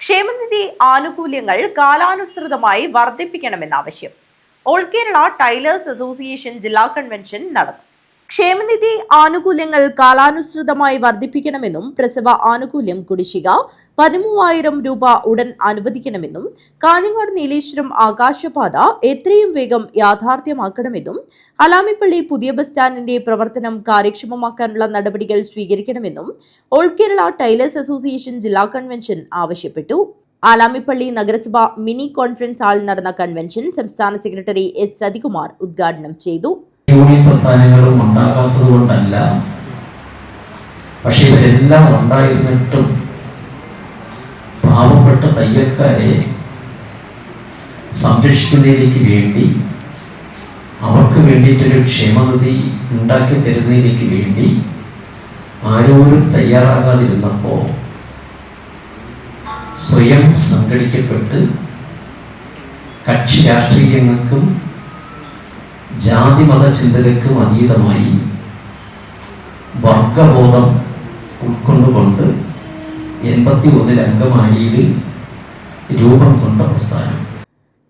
ക്ഷേമനിധി ആനുകൂല്യങ്ങൾ കാലാനുസൃതമായി വർദ്ധിപ്പിക്കണമെന്ന ആവശ്യം. ഓൾ കേരള ടൈലേഴ്സ് അസോസിയേഷൻ ജില്ലാ കൺവെൻഷൻ നടന്നു. ക്ഷേമനിധി ആനുകൂല്യങ്ങൾ കാലാനുസൃതമായി വർദ്ധിപ്പിക്കണമെന്നും പ്രസവ ആനുകൂല്യം കുടിശ്ശിക 13,000 രൂപ ഉടൻ അനുവദിക്കണമെന്നും കാഞ്ഞങ്ങാട് നീലേശ്വരം ആകാശപാത എത്രയും വേഗം യാഥാർത്ഥ്യമാക്കണമെന്നും അലാമിപ്പള്ളി പുതിയ ബസ് സ്റ്റാൻഡിന്റെ പ്രവർത്തനം കാര്യക്ഷമമാക്കാനുള്ള നടപടികൾ സ്വീകരിക്കണമെന്നും ഓൾ കേരള ടൈലേഴ്സ് അസോസിയേഷൻ ജില്ലാ കൺവെൻഷൻ ആവശ്യപ്പെട്ടു. ആലാമിപ്പള്ളി നഗരസഭ മിനി കോൺഫറൻസ് ഹാളിൽ നടന്ന കൺവെൻഷൻ സംസ്ഥാന സെക്രട്ടറി എസ് സതികുമാർ ഉദ്ഘാടനം ചെയ്തു. യൂണിയൻ പ്രസ്ഥാനങ്ങളും ഉണ്ടാകാത്തത് കൊണ്ടല്ല, പക്ഷെ ഇവരെല്ലാം ഉണ്ടായിരുന്നിട്ടും പാവപ്പെട്ട തയ്യൽക്കാരെ സംരക്ഷിക്കുന്നതിലേക്ക് വേണ്ടി, അവർക്ക് വേണ്ടിയിട്ടൊരു ക്ഷേമനിധി ഉണ്ടാക്കി തരുന്നതിലേക്ക് വേണ്ടി ആരോരും തയ്യാറാകാതിരുന്നപ്പോൾ സ്വയം സംഘടിക്കപ്പെട്ട് കക്ഷി രാഷ്ട്രീയങ്ങൾക്കും ജാതി മത ചിന്തകൾക്കും അതീതമായി വർഗബോധം ഉൾക്കൊണ്ടുകൊണ്ട് 81 അംഗമാലിയിൽ രൂപം കൊണ്ട പ്രസ്ഥാനം.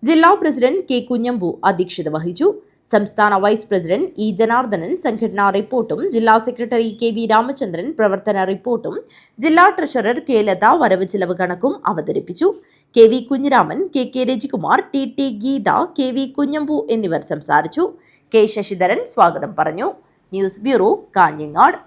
ജില്ലാ പ്രസിഡന്റ് കെ കുഞ്ഞമ്പു അധ്യക്ഷത വഹിച്ചു. സംസ്ഥാന വൈസ് പ്രസിഡന്റ് ഇ ജനാർദ്ദനൻ സംഘടനാ റിപ്പോർട്ടും, ജില്ലാ സെക്രട്ടറി കെ വി രാമചന്ദ്രൻ പ്രവർത്തന റിപ്പോർട്ടും, ജില്ലാ ട്രഷറർ കെ ലത വരവ് ചെലവ് കണക്കും അവതരിപ്പിച്ചു. K V Kunhiraman, K K Rajikumar, T T Geetha, K V Kunhambu എന്നിവർ സംസാരിച്ചു. കെ ശശിധരൻ സ്വാഗതം പറഞ്ഞു. News bureau, Kanhangad.